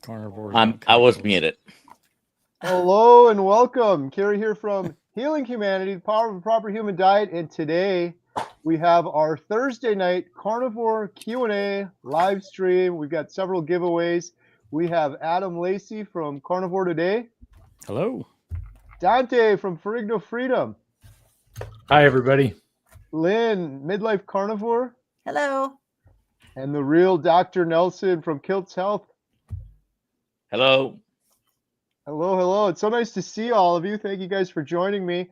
Carnivore. I was muted. Hello and welcome. Kerry here from Healing Humanity, the Power of a Proper Human Diet. And today we have our Thursday night Carnivore Q&A live stream. We've got several giveaways. We have Adam Lacey from Carnivore Today. Hello. Dante from Ferrigno Freedom. Hi, everybody. Lynn, Midlife Carnivore. Hello. And the real Dr. Nelson from Kilt's Health. Hello. Hello, hello. It's so nice to see all of you. Thank you guys for joining me.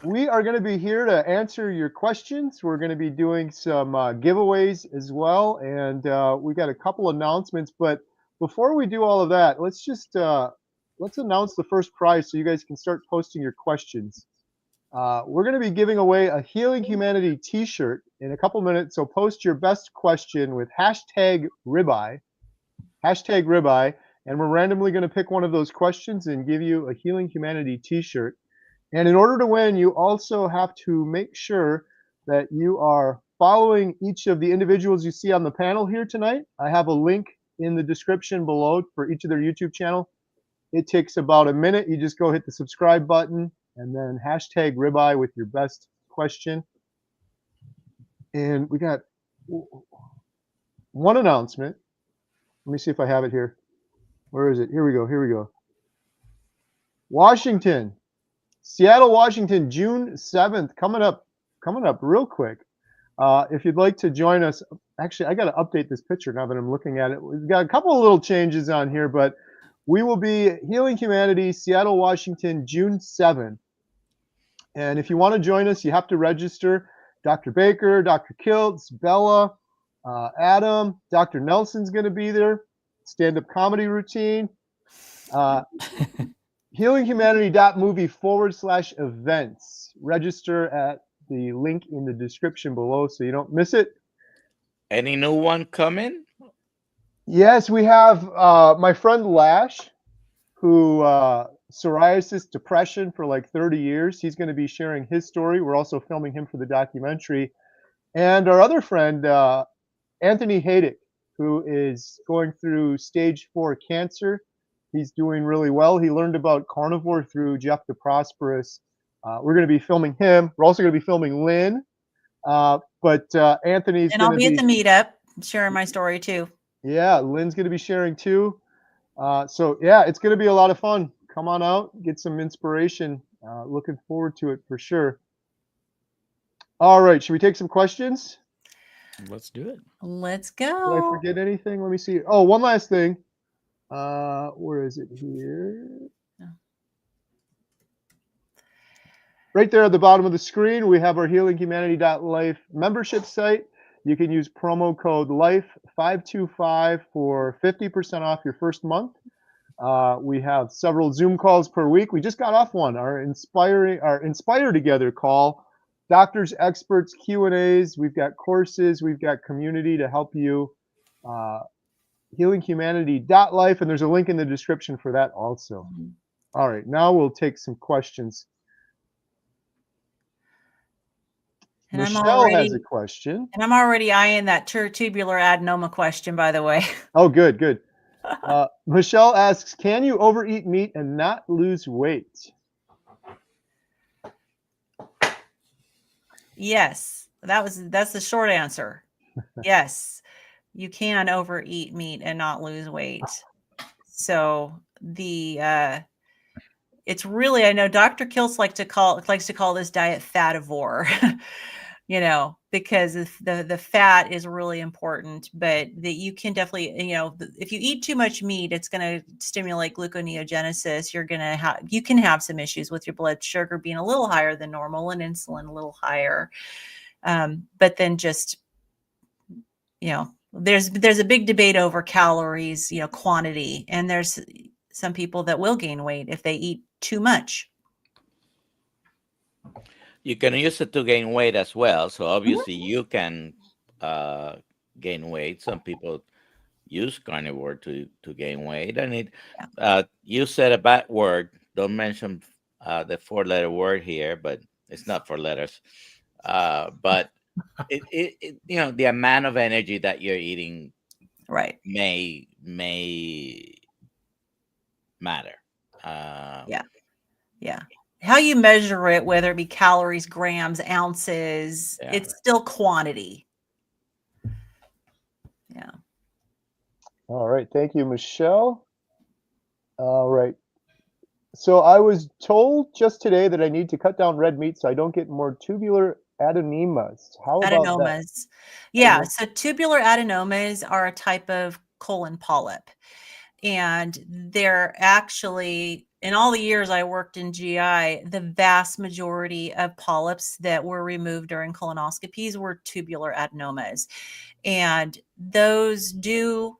We are going to be here to answer your questions. We're going to be doing some giveaways as well. And we got a couple announcements. But before we do all of that, let's just let's announce the first prize so you guys can start posting your questions. We're going to be giving away a Healing Humanity t-shirt in a couple minutes. So post your best question with hashtag ribeye. Hashtag ribeye. And we're randomly going to pick one of those questions and give you a Healing Humanity t-shirt. And in order to win, you also have to make sure that you are following each of the individuals you see on the panel here tonight. I have a link in the description below for each of their YouTube channel. It takes about a minute. You just go hit the subscribe button and then hashtag ribeye with your best question. And we got one announcement. Let me see if I have it here. Where is it? Here we go. Here we go. Washington, Seattle, Washington, June 7th, coming up real quick. If you'd like to join us, actually, I got to update this picture now that I'm looking at it. We've got a couple of little changes on here, but we will be Healing Humanity, Seattle, Washington, June 7th. And if you want to join us, you have to register. Dr. Baker, Dr. Kiltz, Bella, Adam, Dr. Nelson's going to be there. Stand-up comedy routine. healinghumanity.movie/events. Register at the link in the description below so you don't miss it. Any new one coming? Yes, we have my friend Lash, who psoriasis, depression for like 30 years. He's going to be sharing his story. We're also filming him for the documentary. And our other friend, Anthony Haydick, who is going through stage 4 cancer. He's doing really well. He learned about carnivore through Jeff the Prosperous. We're going to be filming him. We're also going to be filming Lynn. But Anthony's and I'll be at the meetup sharing my story too. Yeah, Lynn's going to be sharing too. So yeah, it's going to be a lot of fun. Come on out, get some inspiration. Looking forward to it for sure. All right, should we take some questions? Let's do it. Let's Did I go. forget anything? Let me see. Oh, one last thing. Where is it here? Right there at the bottom of the screen, we have our healinghumanity.life membership site. You can use promo code LIFE525 for 50% off your first month. We have several Zoom calls per week. We just got off one, our Inspire Together call. Doctors, experts, Q&As. We've got courses. We've got community to help you. Healinghumanity.life, and there's a link in the description for that also. All right, now we'll take some questions. And Michelle has a question. And I'm already eyeing that tubular adenoma question, by the way. Oh, good, good. Michelle asks, can you overeat meat and not lose weight? Yes, that's the short answer. Yes, you can overeat meat and not lose weight. So it's really, I know Dr. Kiltz likes to call this diet fativore, because the fat is really important, but that you can definitely, if you eat too much meat, it's going to stimulate gluconeogenesis. You can have some issues with your blood sugar being a little higher than normal and insulin a little higher. But then just, there's a big debate over calories, quantity, and there's some people that will gain weight if they eat too much. You can use it to gain weight as well. So obviously you can gain weight. Some people use carnivore to gain weight. And you said a bad word. Don't mention the 4-letter word here, but it's not 4 letters. But the amount of energy that you're eating right may matter. Yeah. How you measure it, whether it be calories, grams, ounces, Yeah. it's still quantity. Yeah. All right. Thank you, Michelle. All right. So I was told just today that I need to cut down red meat so I don't get more tubular adenomas. How about that? Adenomas. Yeah. So tubular adenomas are a type of colon polyp. And they're actually, in all the years I worked in GI, the vast majority of polyps that were removed during colonoscopies were tubular adenomas. And those do,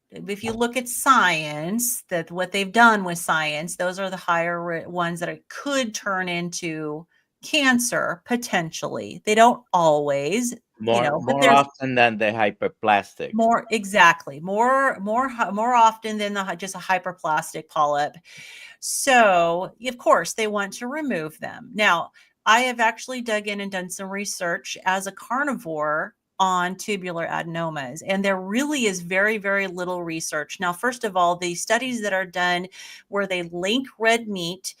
if you look at science, that what they've done with science, those are the higher ones that it could turn into cancer potentially. They don't always, but More there's often than the hyperplastic. more often than just a hyperplastic polyp. So of course they want to remove them. Now, I have actually dug in and done some research as a carnivore on tubular adenomas, and there really is very, very little research. Now, first of all, the studies that are done where they link red meat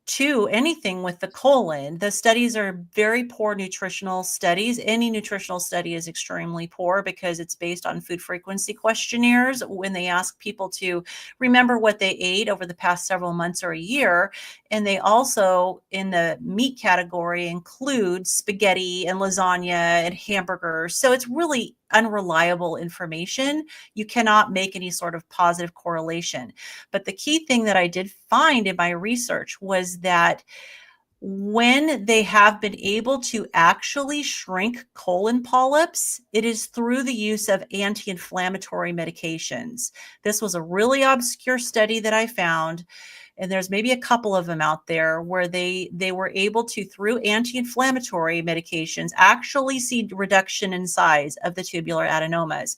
to anything with the colon, the studies are very poor nutritional studies. Any nutritional study is extremely poor because it's based on food frequency questionnaires when they ask people to remember what they ate over the past several months or a year. And they also, in the meat category, include spaghetti and lasagna and hamburgers. So it's really unreliable information. You cannot make any sort of positive correlation. But the key thing that I did find in my research was that when they have been able to actually shrink colon polyps, it is through the use of anti-inflammatory medications. This was a really obscure study that I found, and there's maybe a couple of them out there where they were able to, through anti-inflammatory medications, actually see reduction in size of the tubular adenomas.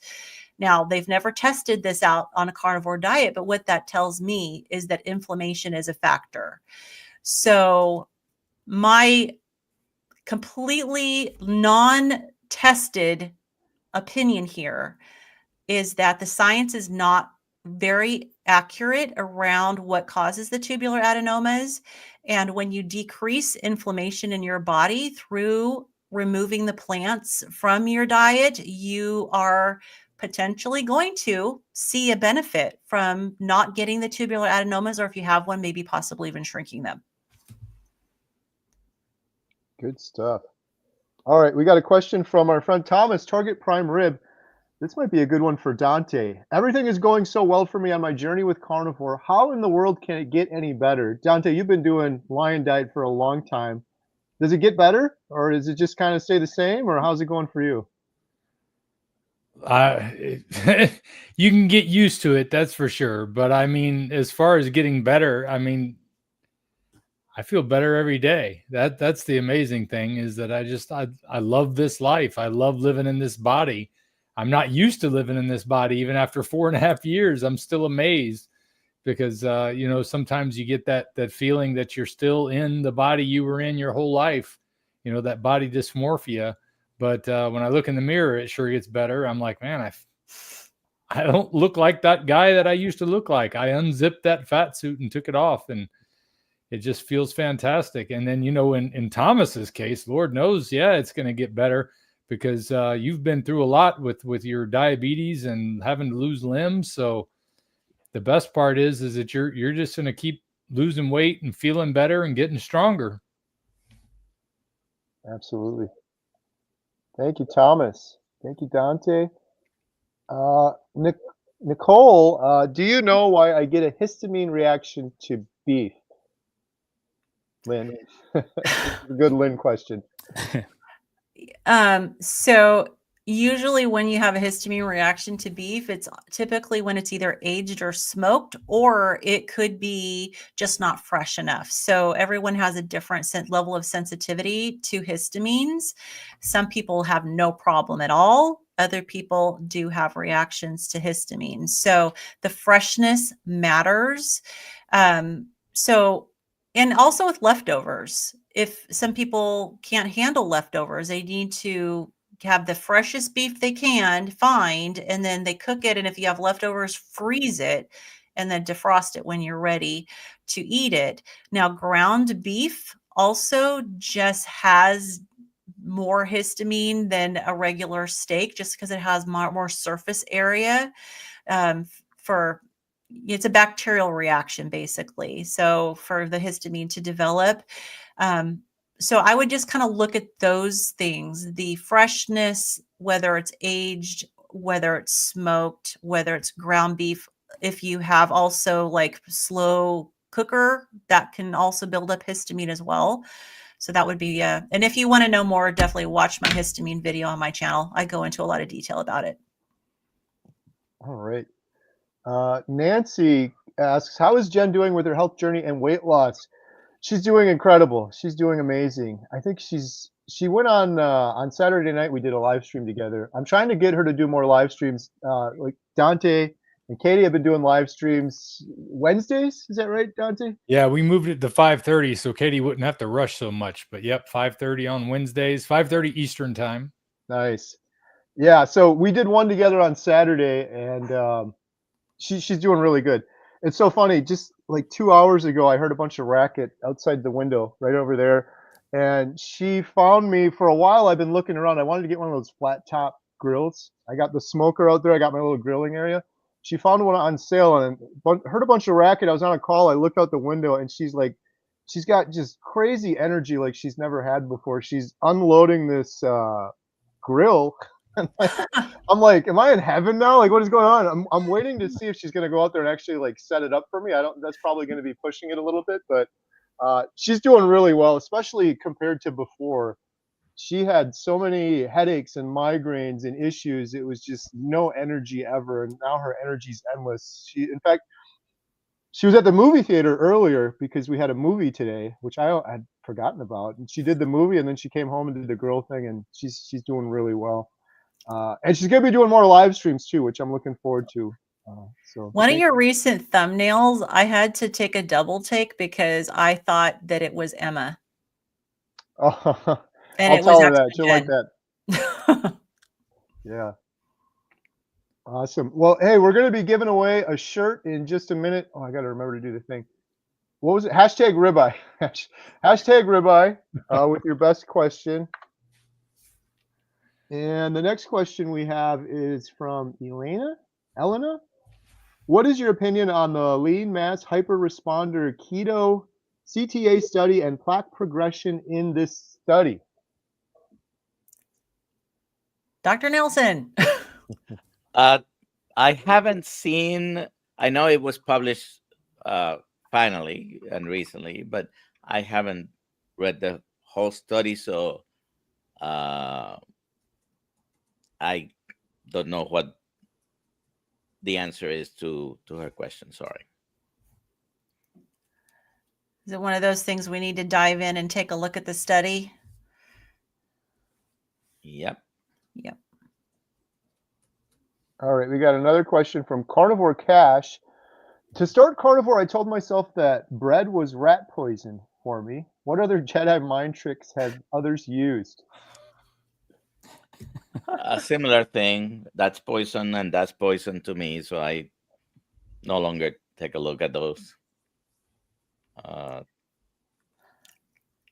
Now, they've never tested this out on a carnivore diet, but what that tells me is that inflammation is a factor. So my completely non-tested opinion here is that the science is not very accurate around what causes the tubular adenomas. And when you decrease inflammation in your body through removing the plants from your diet, you are potentially going to see a benefit from not getting the tubular adenomas, or if you have one, maybe possibly even shrinking them. Good stuff. All right, we got a question from our friend Thomas, Target Prime Rib. This might be a good one for Dante. Everything is going so well for me on my journey with carnivore. How in the world can it get any better? Dante, you've been doing lion diet for a long time. Does it get better, or does it just kind of stay the same, or how's it going for you? You can get used to it, that's for sure. But I mean, as far as getting better, I mean, I feel better every day. That's the amazing thing, is that I love this life. I love living in this body. I'm not used to living in this body. Even after 4.5 years, I'm still amazed because, sometimes you get that feeling that you're still in the body you were in your whole life, that body dysmorphia. But when I look in the mirror, it sure gets better. I'm like, man, I don't look like that guy that I used to look like. I unzipped that fat suit and took it off, and it just feels fantastic. And then, in Thomas's case, Lord knows, yeah, it's going to get better because you've been through a lot with your diabetes and having to lose limbs. So the best part is that you're just going to keep losing weight and feeling better and getting stronger. Absolutely. Thank you, Thomas. Thank you, Dante. Nicole, do you know why I get a histamine reaction to beef? Lynn. Good Lynn question. So usually when you have a histamine reaction to beef, it's typically when it's either aged or smoked, or it could be just not fresh enough. So everyone has a different level of sensitivity to histamines. Some people have no problem at all. Other people do have reactions to histamine. So the freshness matters. And also with leftovers, if some people can't handle leftovers, they need to have the freshest beef they can find, and then they cook it. And if you have leftovers, freeze it. and then defrost it when you're ready to eat it. Now, ground beef also just has more histamine than a regular steak, just because it has more surface area. For it's a bacterial reaction, basically. So for the histamine to develop, so I would just kind of look at those things: the freshness, whether it's aged, whether it's smoked, whether it's ground beef. If you have also like slow cooker, that can also build up histamine as well. So that would be, and if you want to know more, definitely watch my histamine video on my channel. I go into a lot of detail about it. All right. Nancy asks, how is Jen doing with her health journey and weight loss? She's doing incredible. She's doing amazing. I think she went on Saturday night. We did a live stream together. I'm trying to get her to do more live streams. Like Dante and Katie have been doing live streams Wednesdays. Is that right, Dante? Yeah, we moved it to 5:30 so Katie wouldn't have to rush so much. But yep, 5:30 on Wednesdays, 5:30 Eastern time. Nice. Yeah, so we did one together on Saturday, and she's doing really good. It's so funny. Just like 2 hours ago, I heard a bunch of racket outside the window right over there, and she found me. For a while, I've been looking around. I wanted to get one of those flat top grills. I got the smoker out there. I got my little grilling area. She found one on sale and heard a bunch of racket. I was on a call. I looked out the window, and she's got just crazy energy like she's never had before. She's unloading this grill. I'm like, am I in heaven now? Like, what is going on? I'm waiting to see if she's gonna go out there and actually like set it up for me. That's probably gonna be pushing it a little bit, but she's doing really well, especially compared to before. She had so many headaches and migraines and issues. It was just no energy ever, and now her energy's endless. In fact, she was at the movie theater earlier because we had a movie today, which I had forgotten about. And she did the movie, and then she came home and did the girl thing, and she's doing really well. And she's gonna be doing more live streams too, which I'm looking forward to. So one of your recent thumbnails, I had to take a double take because I thought that it was Emma. Oh, And I'll tell her that. She'll like that. Yeah. Awesome. Well, hey, we're going to be giving away a shirt in just a minute. Oh, I got to remember to do the thing. What was it? Hashtag ribeye. Hashtag ribeye with your best question. And the next question we have is from Elena. What is your opinion on the lean mass hyper-responder keto CTA study and plaque progression in this study? Dr. Nelson. I haven't seen. I know it was published finally and recently, but I haven't read the whole study, so I don't know what the answer is to her question. Sorry. Is it one of those things we need to dive in and take a look at the study? Yep. Yep. All right, we got another question from Carnivore Cash. To start Carnivore, I told myself that bread was rat poison for me. What other Jedi mind tricks have others used? A similar thing. That's poison, and that's poison to me. So I no longer take a look at those.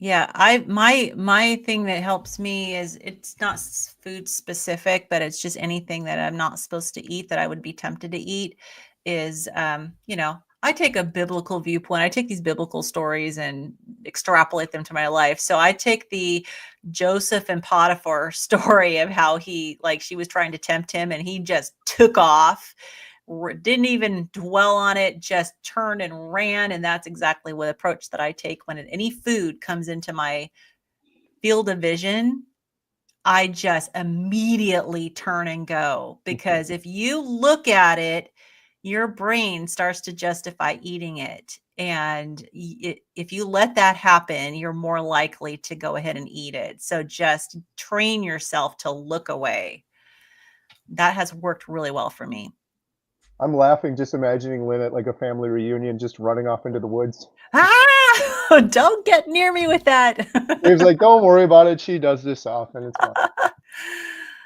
Yeah, my thing that helps me is it's not food specific, but it's just anything that I'm not supposed to eat that I would be tempted to eat is, I take a biblical viewpoint. I take these biblical stories and extrapolate them to my life. So I take the Joseph and Potiphar story of how she was trying to tempt him and he just took off, didn't even dwell on it, just turned and ran. And that's exactly what approach that I take when any food comes into my field of vision. I just immediately turn and go, because if you look at it, your brain starts to justify eating it. And if you let that happen, you're more likely to go ahead and eat it. So just train yourself to look away. That has worked really well for me. I'm laughing just imagining Lynn at like a family reunion just running off into the woods. Ah, don't get near me with that. Dave's like, don't worry about it. She does this often. It's fine.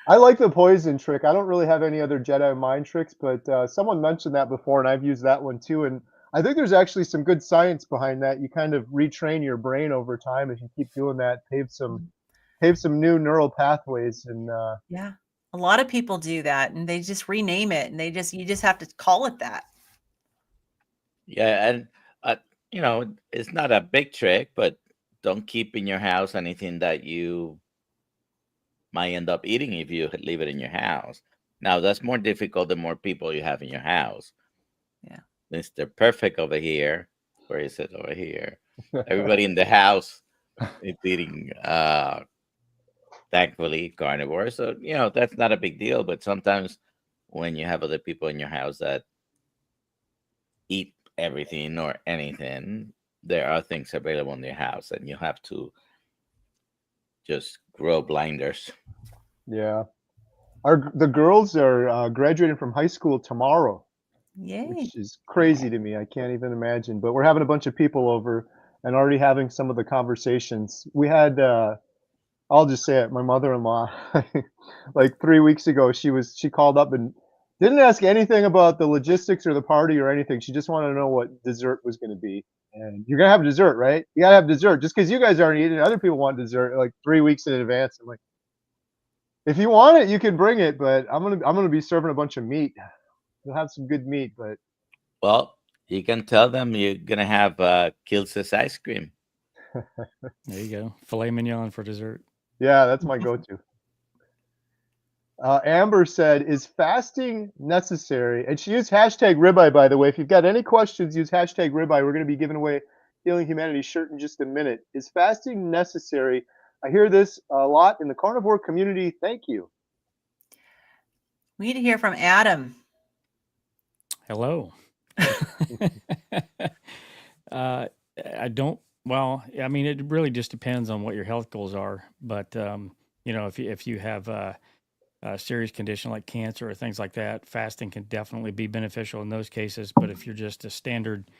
I like the poison trick. I don't really have any other Jedi mind tricks, but someone mentioned that before, and I've used that one too. And I think there's actually some good science behind that. You kind of retrain your brain over time if you keep doing that, pave some new neural pathways. And Yeah. A lot of people do that and they just rename it and you just have to call it that. Yeah, and uh, it's not a big trick, but don't keep in your house anything that you might end up eating if you leave it in your house. Now that's more difficult the more people you have in your house. Yeah. Mr. Perfect over here. Where is it over here? Everybody in the house is eating thankfully carnivore. So, that's not a big deal. But sometimes when you have other people in your house that eat everything or anything, there are things available in your house and you have to just grow blinders. yeah, the girls are graduating from high school tomorrow, Yay. which is crazy to me. I can't even imagine. But we're having a bunch of people over and already having some of the conversations. We had I'll just say it. My mother-in-law, like 3 weeks ago, she called up and didn't ask anything about the logistics or the party or anything. She just wanted to know what dessert was going to be. And you're gonna have dessert, right? You gotta have dessert. Just because you guys aren't eating, other people want dessert like 3 weeks in advance. I'm like, if you want it, you can bring it, but I'm gonna be serving a bunch of meat. We'll have some good meat, but Well, you can tell them you're going to have Kilsis ice cream. There you go. Filet mignon for dessert. yeah, that's my go-to. Amber said, "Is fasting necessary?" And she used hashtag ribeye, by the way. If you've got any questions, use hashtag ribeye. We're going to be giving away Healing Humanity shirt in just a minute. Is fasting necessary? I hear this a lot in the carnivore community. Thank you. We need to hear from Adam. Hello. I don't. Well, I mean, it really just depends on what your health goals are. But if you have a serious condition like cancer or things like that, fasting can definitely be beneficial in those cases. But if you're just a standard,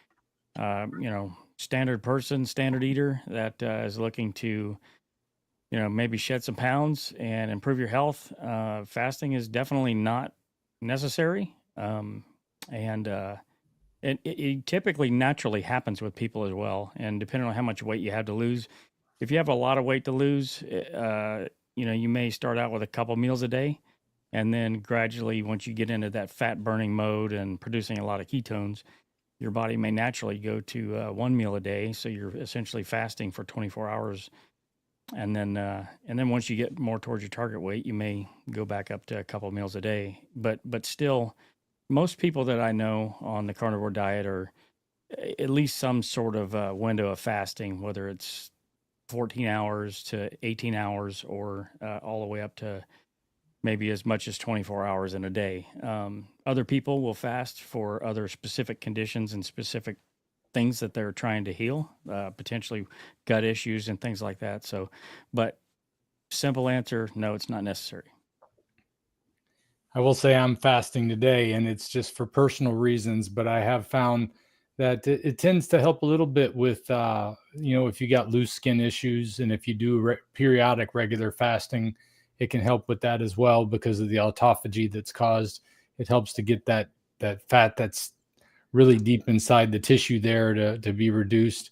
standard person, standard eater that is looking to, maybe shed some pounds and improve your health, fasting is definitely not necessary. And it typically naturally happens with people as well. And depending on how much weight you have to lose, if you have a lot of weight to lose, you may start out with a couple meals a day. And then gradually, once you get into that fat burning mode and producing a lot of ketones, your body may naturally go to one meal a day. So you're essentially fasting for 24 hours. And then once you get more towards your target weight, you may go back up to a couple meals a day. But still, most people that I know on the carnivore diet are at least some sort of window of fasting, whether it's 14 hours to 18 hours or all the way up to maybe as much as 24 hours in a day. Other people will fast for other specific conditions and specific things that they're trying to heal, potentially gut issues and things like that. So, but simple answer, no, it's not necessary. I will say I'm fasting today, and it's just for personal reasons, but I have found that it tends to help a little bit with, if you got loose skin issues, and if you do periodic regular fasting, it can help with that as well because of the autophagy that's caused. It helps to get that fat that's really deep inside the tissue there to be reduced.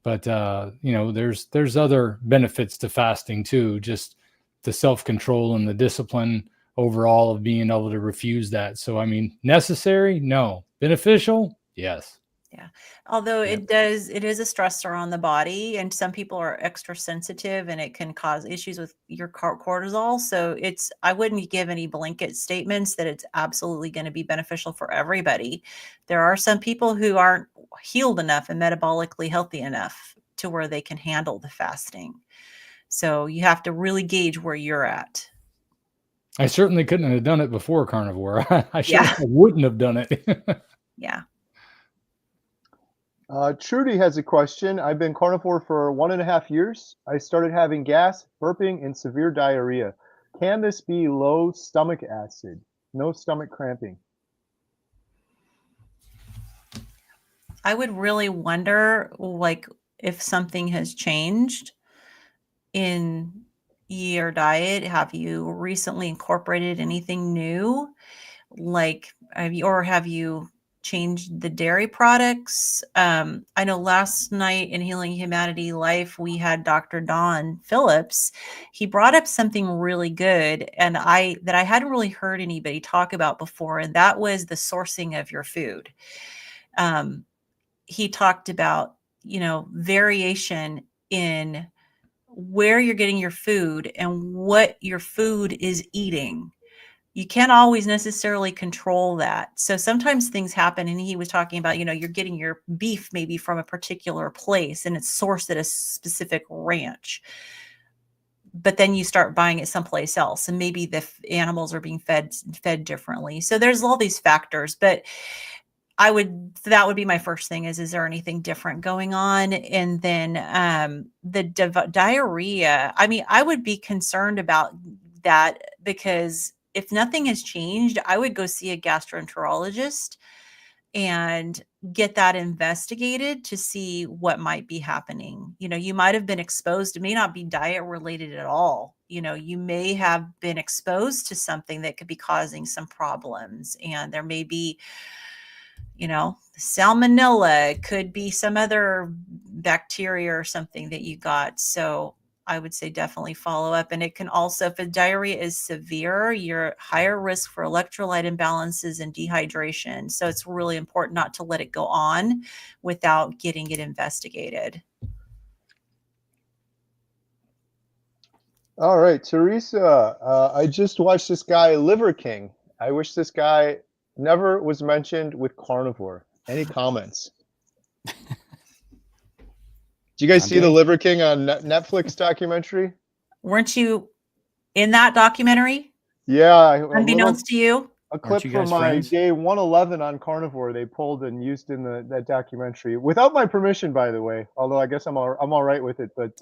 But there's other benefits to fasting too, just the self-control and the discipline overall of being able to refuse that. So, I mean, necessary? No. Beneficial? Yes. Yeah. Although Yep. it is a stressor on the body, and some people are extra sensitive and it can cause issues with your cortisol. So I wouldn't give any blanket statements that it's absolutely going to be beneficial for everybody. There are some people who aren't healed enough and metabolically healthy enough to where they can handle the fasting. So you have to really gauge where you're at. I certainly couldn't have done it before carnivore. I Yeah. wouldn't have done it. Yeah. Trudy has a question. I've been carnivore for 1.5 years. I started having gas, burping, and severe diarrhea. Can this be low stomach acid? No stomach cramping. I would really wonder, like, if something has changed in your diet? Have you recently incorporated anything new? Like, have you changed the dairy products? I know last night in Healing Humanity Life, we had Dr. Don Phillips. He brought up something really good, and I hadn't really heard anybody talk about before, and that was the sourcing of your food. He talked about, variation in where you're getting your food and what your food is eating. You can't always necessarily control that. So sometimes things happen. And he was talking about, you're getting your beef maybe from a particular place and it's sourced at a specific ranch. But then you start buying it someplace else, and maybe the animals are being fed differently. So there's all these factors, but that would be my first thing is there anything different going on? And then the diarrhea, I mean, I would be concerned about that, because if nothing has changed, I would go see a gastroenterologist and get that investigated to see what might be happening. You might have been exposed. It may not be diet related at all. You may have been exposed to something that could be causing some problems, and there may be, salmonella. It could be some other bacteria or something that you got. So I would say definitely follow up. And it can also, if the diarrhea is severe, you're at higher risk for electrolyte imbalances and dehydration. So it's really important not to let it go on without getting it investigated. All right, Teresa, I just watched this guy, Liver King. I wish this guy never was mentioned with Carnivore. Any comments? Do you guys see the Liver King on Netflix documentary? Weren't you in that documentary? Yeah. Unbeknownst to you? A clip from my friends? day 111 on Carnivore they pulled and used in that documentary without my permission, by the way. Although I guess I'm all right with it. But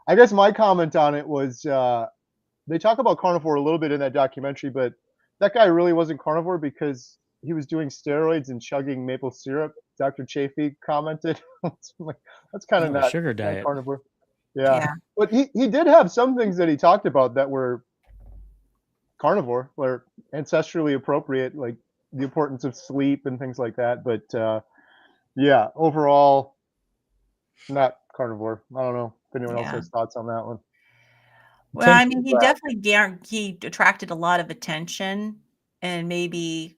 I guess my comment on it was they talk about Carnivore a little bit in that documentary, but that guy really wasn't Carnivore because he was doing steroids and chugging maple syrup. Dr. Chafee commented. That's kind of a not sugar diet. Carnivore. Yeah. But he did have some things that he talked about that were Carnivore, were ancestrally appropriate, like the importance of sleep and things like that. But yeah, overall, not Carnivore. I don't know if anyone else has thoughts on that one. Well, I mean, he definitely he attracted a lot of attention, and maybe,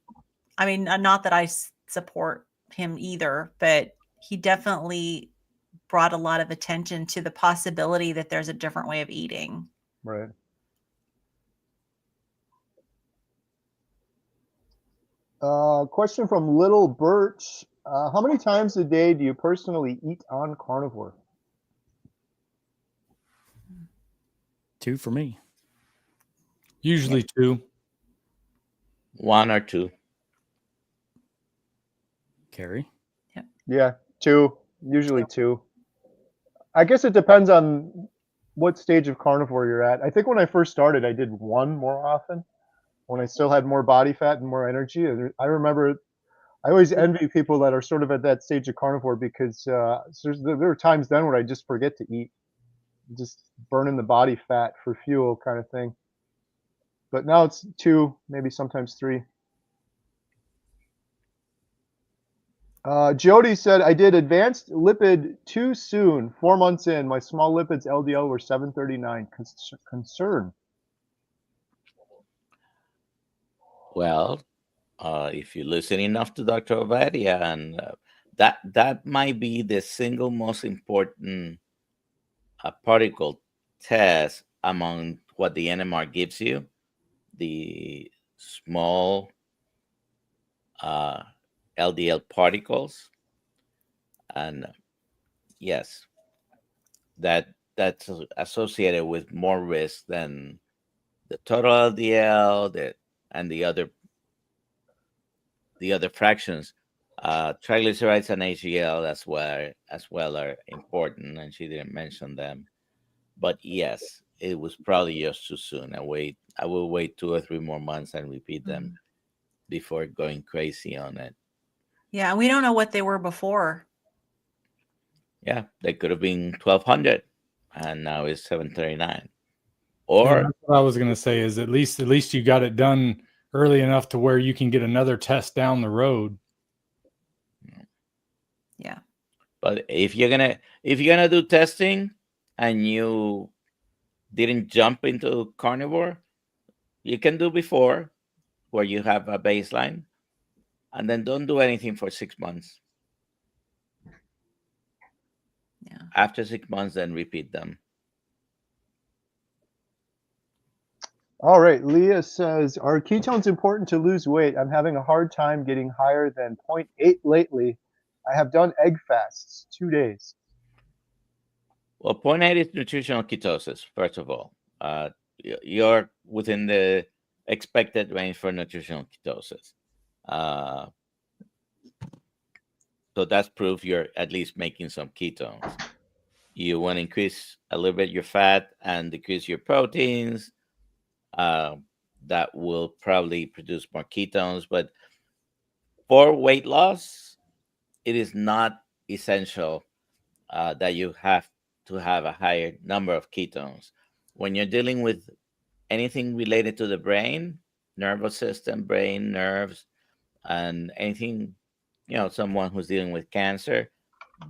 I mean, not that I support him either, but he definitely brought a lot of attention to the possibility that there's a different way of eating. Right. Question from Little Birch. How many times a day do you personally eat on Carnivore? 2 for me. Usually 2. 1 or 2. Carrie? Yeah, 2. Usually 2. I guess it depends on what stage of Carnivore you're at. I think when I first started, I did 1 more often when I still had more body fat and more energy. I remember I always envy people that are sort of at that stage of Carnivore because there were times then where I just forget to eat, just burning the body fat for fuel kind of thing. But now it's 2, maybe sometimes 3. Jody said, I did advanced lipid too soon. 4 months in, my small lipids LDL were 739. Concern. Well, if you listen enough to Dr. Ovadia, and that might be the single most important particle test among what the NMR gives you, the small LDL particles. And yes, that's associated with more risk than the total LDL and the other fractions. Triglycerides and HDL as well are important, and she didn't mention them. But yes, it was probably just too soon. I will wait 2 or 3 more months and repeat them before going crazy on it. Yeah, we don't know what they were before. Yeah, they could have been 1200, and now it's 739. Or that's what I was going to say is at least you got it done early enough to where you can get another test down the road. Yeah. but if you're gonna do testing and you didn't jump into carnivore, you can do before where you have a baseline, and then don't do anything for 6 months. Yeah. After 6 months, then repeat them. All right, Leah says, are ketones important to lose weight? I'm having a hard time getting higher than 0.8 lately. I have done egg fasts, 2 days. Well, 0.8 is nutritional ketosis, first of all. You're within the expected range for nutritional ketosis. So that's proof you're at least making some ketones. You want to increase a little bit your fat and decrease your proteins. That will probably produce more ketones. But for weight loss, it is not essential that you have to have a higher number of ketones. When you're dealing with anything related to the brain, nervous system, brain, nerves, and anything, someone who's dealing with cancer,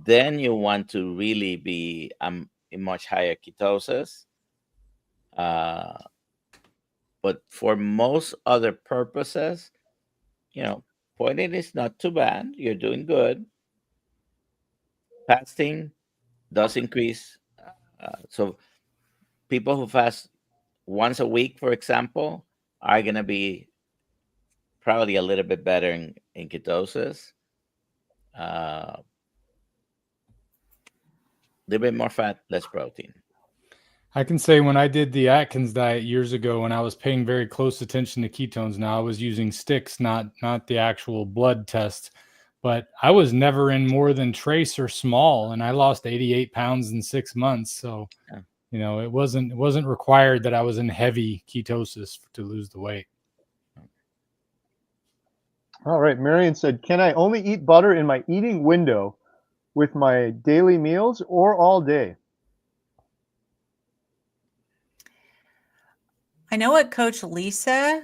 then you want to really be in much higher ketosis. But for most other purposes, 0.8 is not too bad. You're doing good. Fasting does increase. So people who fast once a week, for example, are going to be probably a little bit better in ketosis. A little bit more fat, less protein. I can say when I did the Atkins diet years ago, when I was paying very close attention to ketones, now I was using sticks, not the actual blood test, but I was never in more than trace or small, and I lost 88 pounds in 6 months. So, Yeah. it wasn't required that I was in heavy ketosis to lose the weight. All right, Marion said, can I only eat butter in my eating window with my daily meals or all day? I know what Coach Lisa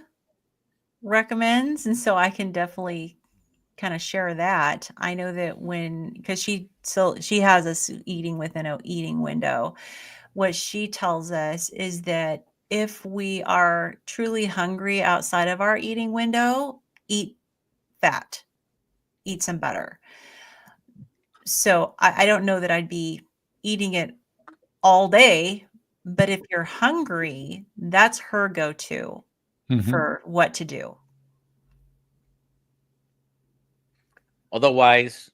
recommends, and so I can definitely kind of share that. I know that because she has us eating within an eating window. What she tells us is that if we are truly hungry outside of our eating window, eat fat, eat some butter. So I don't know that I'd be eating it all day, but if you're hungry, that's her go-to for what to do. Otherwise,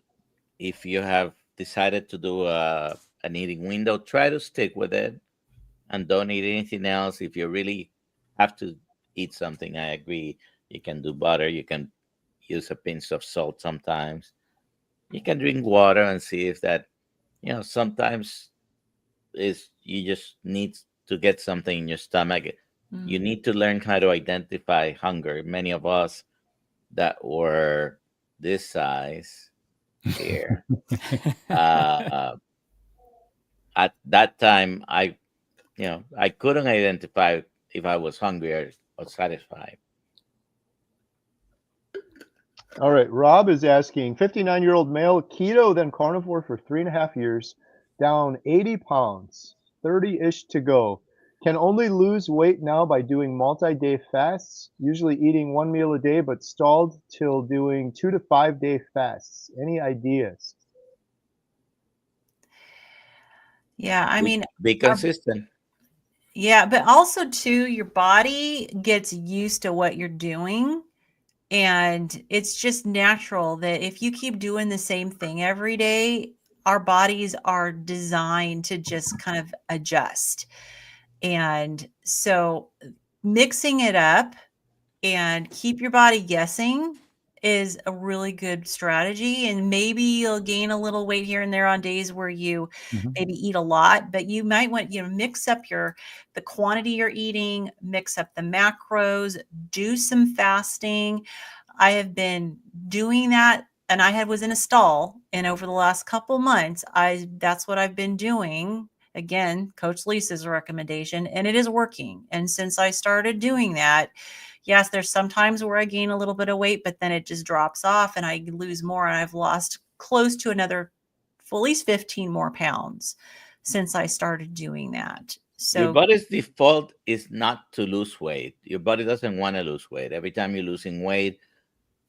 if you have decided to do an eating window, try to stick with it and don't eat anything else. If you really have to eat something, I agree. You can do butter. You can use a pinch of salt sometimes. You can drink water and see if that, sometimes you just need to get something in your stomach. You need to learn how to identify hunger. Many of us that were this size here, at that time, I couldn't identify if I was hungry or satisfied. All right, Rob is asking, 59-year-old male, keto, then carnivore for 3.5 years, down 80 pounds, 30-ish to go. Can only lose weight now by doing multi-day fasts, usually eating 1 meal a day, but stalled till doing 2 to 5 day fasts. Any ideas? Yeah, I mean, Be consistent. yeah, but also too, your body gets used to what you're doing. And it's just natural that if you keep doing the same thing every day, our bodies are designed to just kind of adjust. And so mixing it up and keep your body guessing is a really good strategy. And maybe you'll gain a little weight here and there on days where you maybe eat a lot, but you might want, mix up the quantity you're eating, mix up the macros, do some fasting. I have been doing that, and was in a stall, and over the last couple months, that's what I've been doing again, Coach Lisa's recommendation, and it is working. And since I started doing that, yes, there's some times where I gain a little bit of weight, but then it just drops off and I lose more. And I've lost close to another at least 15 more pounds since I started doing that. Your So body's default is not to lose weight. Your body doesn't want to lose weight. Every time you're losing weight,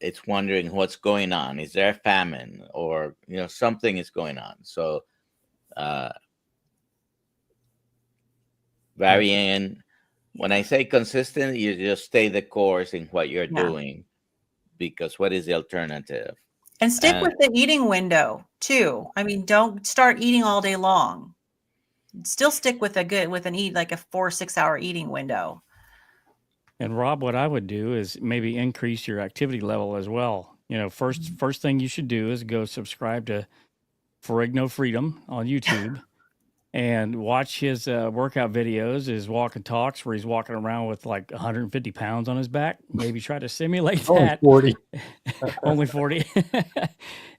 it's wondering what's going on. Is there a famine, or something is going on? So varying. When I say consistent, you just stay the course in what you're doing, because what is the alternative? and stick with the eating window too. I mean, don't start eating all day long. Still stick with like a 4 or 6 hour eating window. And Rob, what I would do is maybe increase your activity level as well. First thing you should do is go subscribe to Ferrigno Freedom on YouTube and watch his workout videos, his walk and talks, where he's walking around with like 150 pounds on his back. Maybe try to simulate that. 40. Only 40.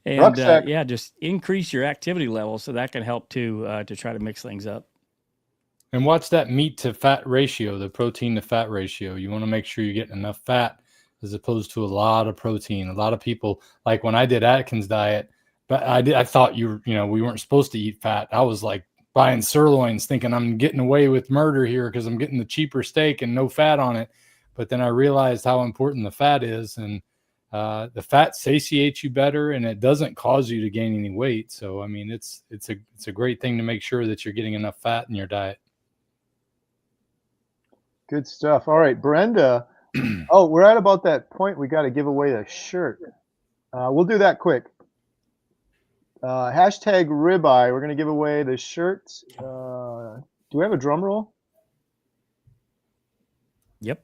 And Rucksack. just increase your activity level, so that can help to try to mix things up. And watch that meat to fat ratio, the protein to fat ratio. You want to make sure you're getting enough fat as opposed to a lot of protein. A lot of people, like when I did Atkins diet, but I thought we weren't supposed to eat fat. I was like buying sirloins thinking I'm getting away with murder here because I'm getting the cheaper steak and no fat on it. But then I realized how important the fat is, and the fat satiates you better, and it doesn't cause you to gain any weight. So, I mean, it's a great thing to make sure that you're getting enough fat in your diet. Good stuff. All right, Brenda. Oh, we're at about that point. We got to give away a shirt. We'll do that quick. Hashtag ribeye. We're going to give away the shirt. Do we have a drum roll? Yep.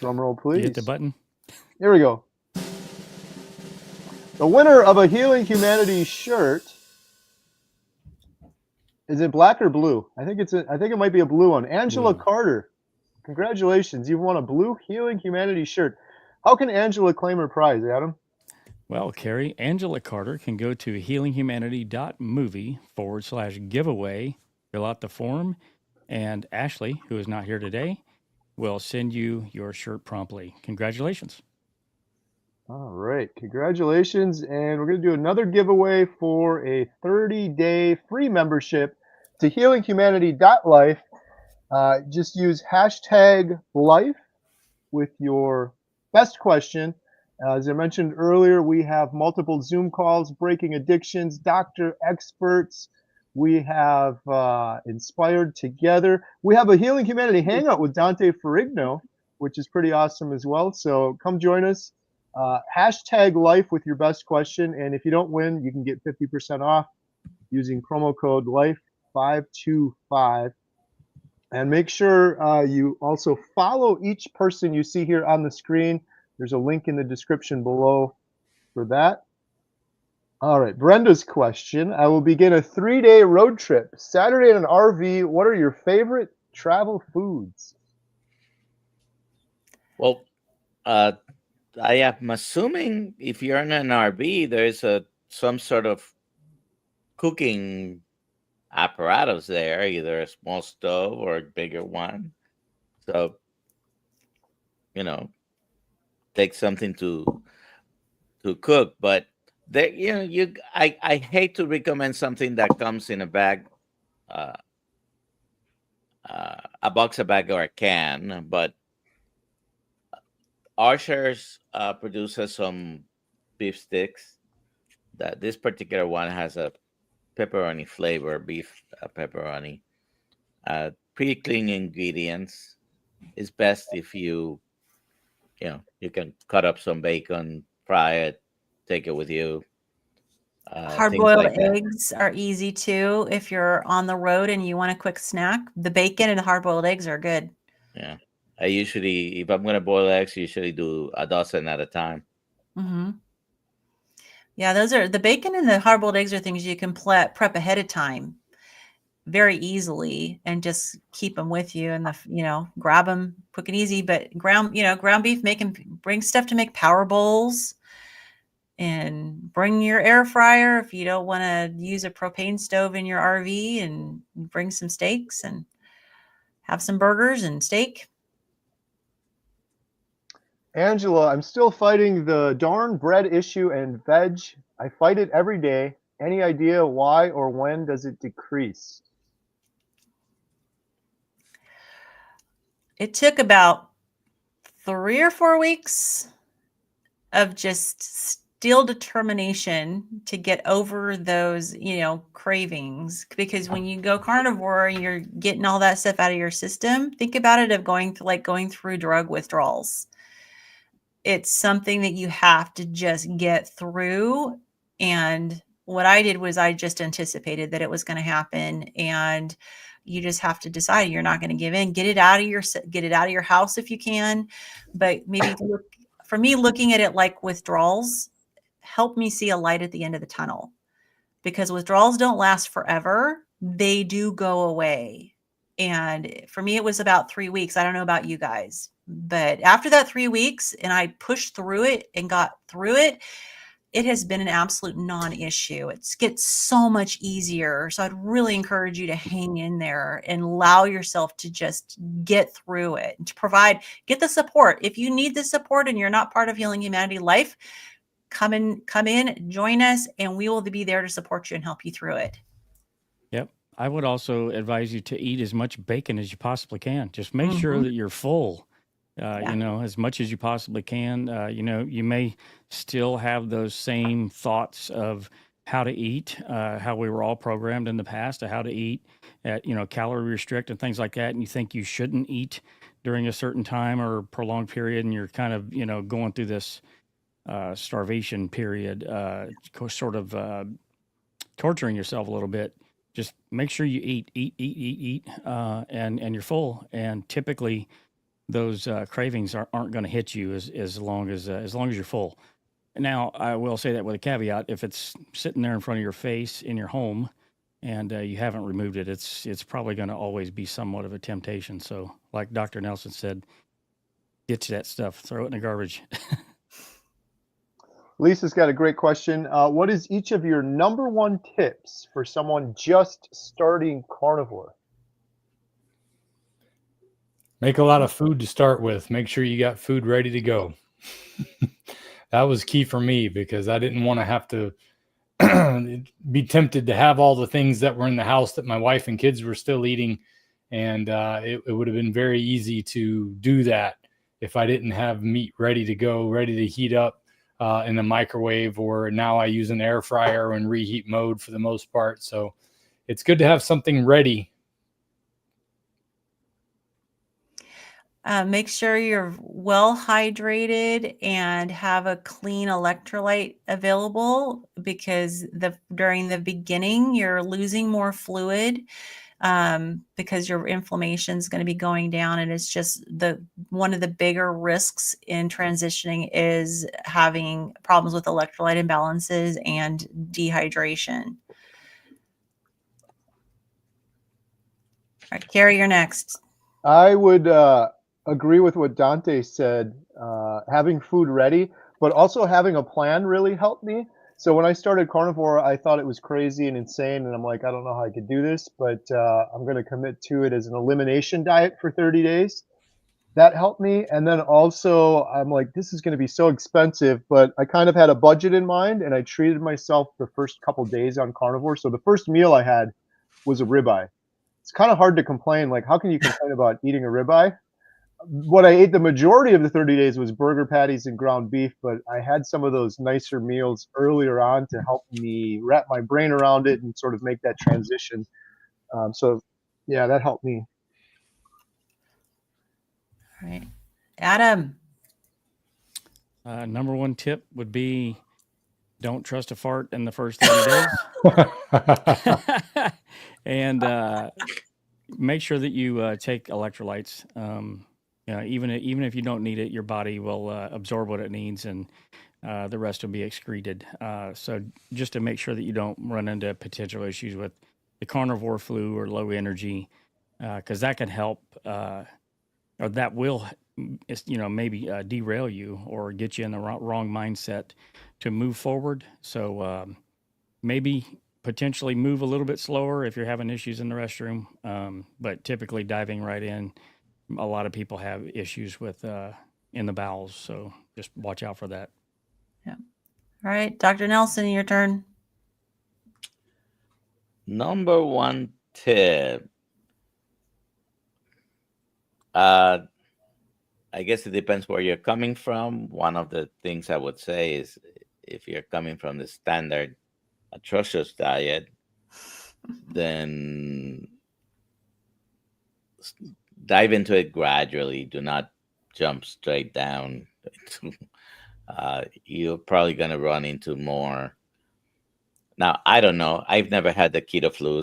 Drum roll, You please. hit the button. Here we go. The winner of a Healing Humanity shirt. Is it black or blue? I think it might be a blue one. Angela Blue. Carter. Congratulations. You've won a blue Healing Humanity shirt. How can Angela claim her prize, Adam? Well, Carrie, Angela Carter can go to healinghumanity.movie/giveaway, fill out the form, and Ashley, who is not here today, will send you your shirt promptly. Congratulations. All right. Congratulations. And we're going to do another giveaway for a 30-day free membership to healinghumanity.life. Just use hashtag life with your best question. As I mentioned earlier, we have multiple Zoom calls, breaking addictions, doctor experts. We have Inspired Together. We have a Healing Humanity hangout with Dante Ferrigno, which is pretty awesome as well. So come join us. Hashtag life with your best question. And if you don't win, you can get 50% off using promo code LIFE525. And make sure you also follow each person you see here on the screen. There's a link in the description below for that. All right, Brenda's question. I will begin a 3-day road trip. Saturday in an RV. What are your favorite travel foods? Well, I am assuming if you're in an RV, there's some sort of cooking apparatus there, either a small stove or a bigger one. So, take something to cook. But there, I hate to recommend something that comes in a bag, a box, a bag, or a can. But Archer's produces some beef sticks. That this particular one has a pepperoni flavor, beef pepperoni. Pretty clean ingredients. It's best if you can cut up some bacon, fry it, take it with you. Hard-boiled like that. eggs are easy too. If you're on the road and you want a quick snack, the bacon and the hard-boiled eggs are good. Yeah. I usually, if I'm going to boil eggs, usually do a dozen at a time. Mm-hmm. Yeah, those are the bacon and the hard-boiled eggs are things you can prep ahead of time very easily and just keep them with you and grab them quick and easy. But ground beef, bring stuff to make power bowls. and bring your air fryer if you don't want to use a propane stove in your RV, and bring some steaks and have some burgers and steak. Angela, I'm still fighting the darn bread issue and veg. I fight it every day. Any idea why or when does it decrease? It took about 3 or 4 weeks of just still determination to get over those, cravings. Because when you go carnivore and you're getting all that stuff out of your system, think about it of going through drug withdrawals. It's something that you have to just get through. And what I did was I just anticipated that it was going to happen, and you just have to decide you're not going to give in. Get it out of your house if you can, but maybe for me, looking at it like withdrawals helped me see a light at the end of the tunnel, because withdrawals don't last forever. They do go away. And for me, it was about 3 weeks. I don't know about you guys, but after that 3 weeks and I pushed through it and got through it, it has been an absolute non-issue. It gets so much easier. So I'd really encourage you to hang in there and allow yourself to just get through it, and to get the support. If you need the support and you're not part of Healing Humanity Life, come in, join us, and we will be there to support you and help you through it. Yep. I would also advise you to eat as much bacon as you possibly can. Just make sure that you're full, as much as you possibly can. You may still have those same thoughts of how to eat, how we were all programmed in the past to how to eat at, calorie restrict and things like that. And you think you shouldn't eat during a certain time or prolonged period. And you're kind of, going through this starvation period, sort of torturing yourself a little bit. Just make sure you eat, and you're full. And typically, those cravings aren't going to hit you as long as you're full. Now, I will say that with a caveat: if it's sitting there in front of your face in your home, and you haven't removed it, it's probably going to always be somewhat of a temptation. So, like Dr. Nelson said, ditch that stuff, throw it in the garbage. Lisa's got a great question. What is each of your number one tips for someone just starting carnivore? Make a lot of food to start with. Make sure you got food ready to go. That was key for me, because I didn't want to have to be tempted to have all the things that were in the house that my wife and kids were still eating. And it would have been very easy to do that if I didn't have meat ready to go, ready to heat up in the microwave, or now I use an air fryer in reheat mode for the most part. So it's good to have something ready. Make sure you're well hydrated and have a clean electrolyte available, because during the beginning you're losing more fluid, because your inflammation is going to be going down. And it's just one of the bigger risks in transitioning is having problems with electrolyte imbalances and dehydration. All right, Carrie, you're next. I would agree with what Dante said. Having food ready, but also having a plan really helped me. So when I started carnivore, I thought it was crazy and insane, and I'm like, I don't know how I could do this, but I'm going to commit to it as an elimination diet for 30 days. That helped me. And then also, I'm like, this is going to be so expensive, but I kind of had a budget in mind, and I treated myself the first couple days on carnivore. So the first meal I had was a ribeye. It's kind of hard to complain. Like, how can you complain about eating a ribeye? What I ate the majority of the 30 days was burger patties and ground beef, but I had some of those nicer meals earlier on to help me wrap my brain around it and sort of make that transition. So yeah, that helped me. All right, Adam. Number one tip would be, don't trust a fart in the first 30 days. And make sure that you take electrolytes. Even if you don't need it, your body will absorb what it needs, and the rest will be excreted. So just to make sure that you don't run into potential issues with the carnivore flu or low energy, because that can help, or that will maybe derail you or get you in the wrong mindset to move forward. So maybe potentially move a little bit slower if you're having issues in the restroom. But typically diving right in, a lot of people have issues with in the bowels. So just watch out for that. Yeah. All right, Dr. Nelson, your turn. Number one tip. I guess it depends where you're coming from. One of the things I would say is if you're coming from the standard atrocious diet, then dive into it gradually. Do not jump straight down. You're probably going to run into more. Now, I don't know. I've never had the keto flu,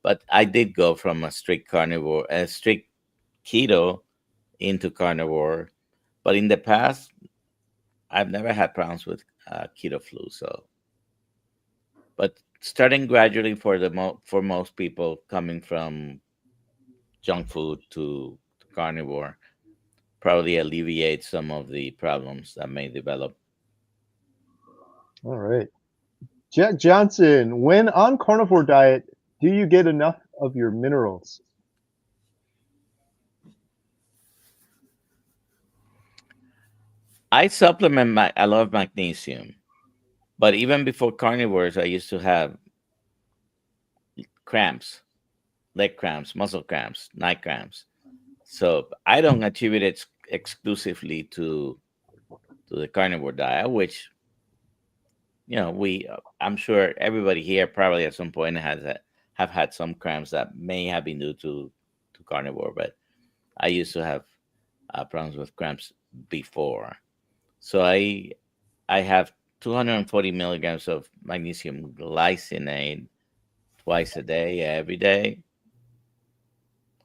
but I did go from a strict keto into carnivore. But in the past, I've never had problems with keto flu. But starting gradually for most people coming from junk food to carnivore probably alleviates some of the problems that may develop. All right. Jack Johnson, when on carnivore diet, do you get enough of your minerals? I supplement I love magnesium, but even before carnivores, I used to have cramps, leg cramps, muscle cramps, night cramps. So I don't attribute it exclusively to the carnivore diet, which I'm sure everybody here probably at some point have had some cramps that may have been due to carnivore, but I used to have problems with cramps before. So I have 240 milligrams of magnesium glycinate twice a day, every day,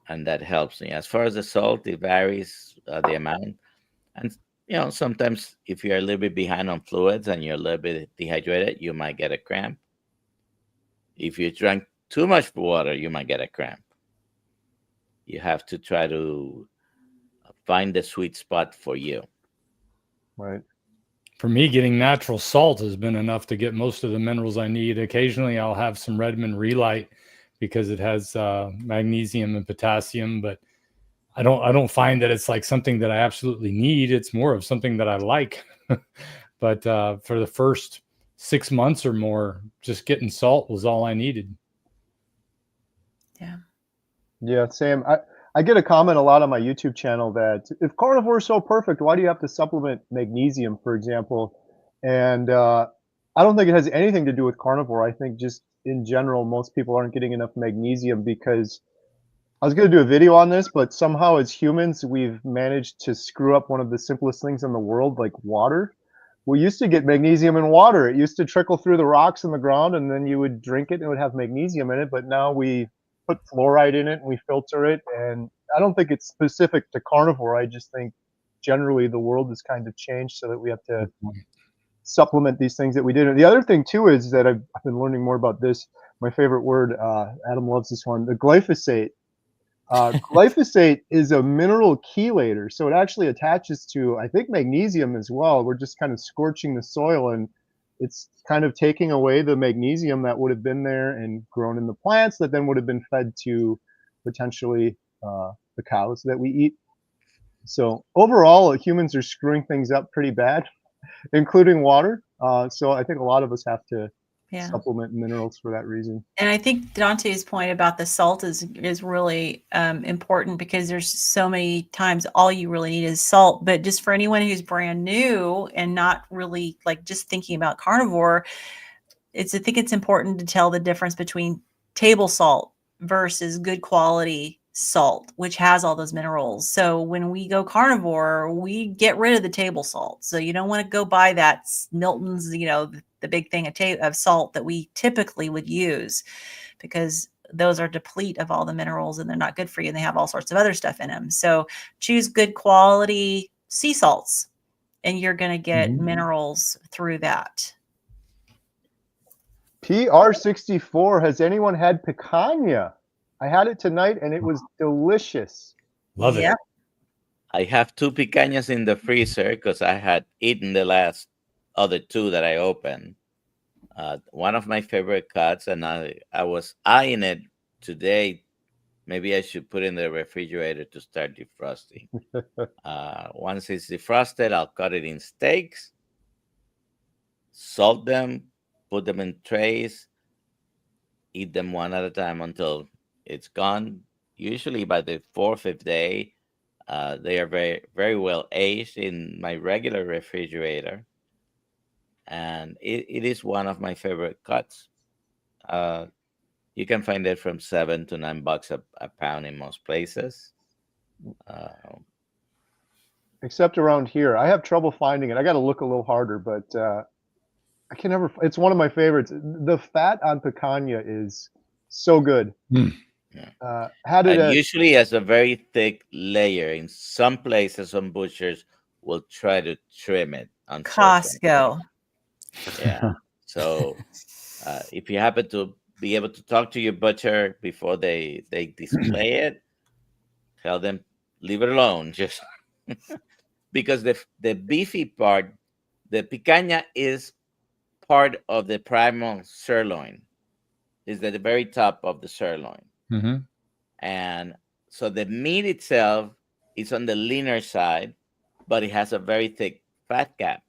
and that helps me. As far as the salt, it varies the amount, and sometimes if you're a little bit behind on fluids and you're a little bit dehydrated, you might get a cramp. If you drank too much water, you might get a cramp. You have to try to find the sweet spot for you. Right. For me, getting natural salt has been enough to get most of the minerals I need. Occasionally, I'll have some Redmond Relight because it has magnesium and potassium, but I don't find that it's like something that I absolutely need. It's more of something that I like. But for the first 6 months or more, just getting salt was all I needed. Yeah. Yeah, Sam, I get a comment a lot on my YouTube channel that if carnivore is so perfect, why do you have to supplement magnesium, for example? And I don't think it has anything to do with carnivore. I think just in general, most people aren't getting enough magnesium because I was going to do a video on this, but somehow as humans, we've managed to screw up one of the simplest things in the world, like water. We used to get magnesium in water. It used to trickle through the rocks in the ground, and then you would drink it and it would have magnesium in it. But now we put fluoride in it and we filter it. And I don't think it's specific to carnivore. I just think generally the world has kind of changed so that we have to supplement these things that we did. And the other thing too is that I've been learning more about this. My favorite word, Adam loves this one, the glyphosate. Glyphosate is a mineral chelator, so it actually attaches to, I think, magnesium as well. We're just kind of scorching the soil, and it's kind of taking away the magnesium that would have been there and grown in the plants that then would have been fed to potentially the cows that we eat. So overall, humans are screwing things up pretty bad, including water. So I think a lot of us have to supplement minerals for that reason. And I think Dante's point about the salt is really important because there's so many times all you really need is salt. But just for anyone who's brand new and not really like just thinking about carnivore, I think it's important to tell the difference between table salt versus good quality salt, which has all those minerals. So when we go carnivore, we get rid of the table salt. So you don't want to go buy that Milton's, the big thing of salt that we typically would use, because those are deplete of all the minerals and they're not good for you. And they have all sorts of other stuff in them. So choose good quality sea salts and you're going to get minerals through that. PR64, has anyone had picanha? I had it tonight and it was delicious. Love it. I have 2 picanhas in the freezer because I had eaten the last other 2 that I opened. One of my favorite cuts, and I was eyeing it today. Maybe I should put in the refrigerator to start defrosting. Once it's defrosted, I'll cut it in steaks, salt them, put them in trays, eat them one at a time until it's gone. Usually by the 4th, 5th day, they are very, very well aged in my regular refrigerator. And it is one of my favorite cuts. You can find it from $7 to $9 a pound in most places. Except around here. I have trouble finding it. I got to look a little harder, but I can never. It's one of my favorites. The fat on picanha is so good. Mm. Had it And at usually has a very thick layer. In some places, some butchers will try to trim it on surface. Costco. Yeah. So if you happen to be able to talk to your butcher before they display it, tell them leave it alone. Just because the beefy part, the picanha is part of the primal sirloin. Is at the very top of the sirloin. Mm-hmm. And so the meat itself is on the leaner side, but it has a very thick fat cap.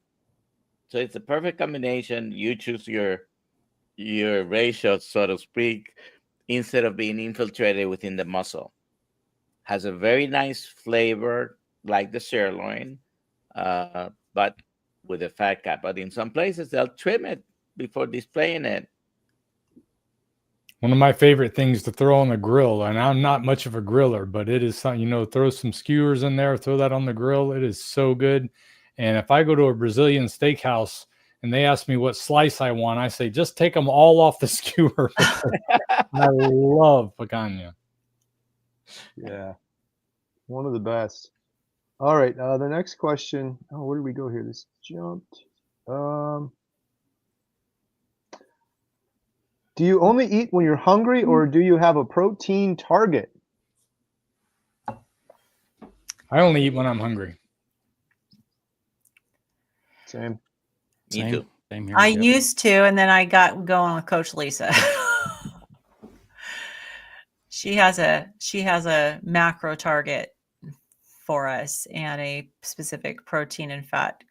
So it's a perfect combination. You choose your ratio, so to speak, instead of being infiltrated within the muscle. Has a very nice flavor, like the sirloin, but with a fat cap. But in some places, they'll trim it before displaying it. One of my favorite things to throw on the grill, and I'm not much of a griller, but it is something, throw some skewers in there, throw that on the grill. It is so good. And if I go to a Brazilian steakhouse and they ask me what slice I want, I say, just take them all off the skewer. I love picanha. Yeah, one of the best. All right, the next question. Oh, where did we go here? This jumped. Do you only eat when you're hungry, or do you have a protein target? I only eat when I'm hungry. Same. Me too. Same here. I Yep. used to, and then I got going with Coach Lisa. She has a macro target for us and a specific protein and fat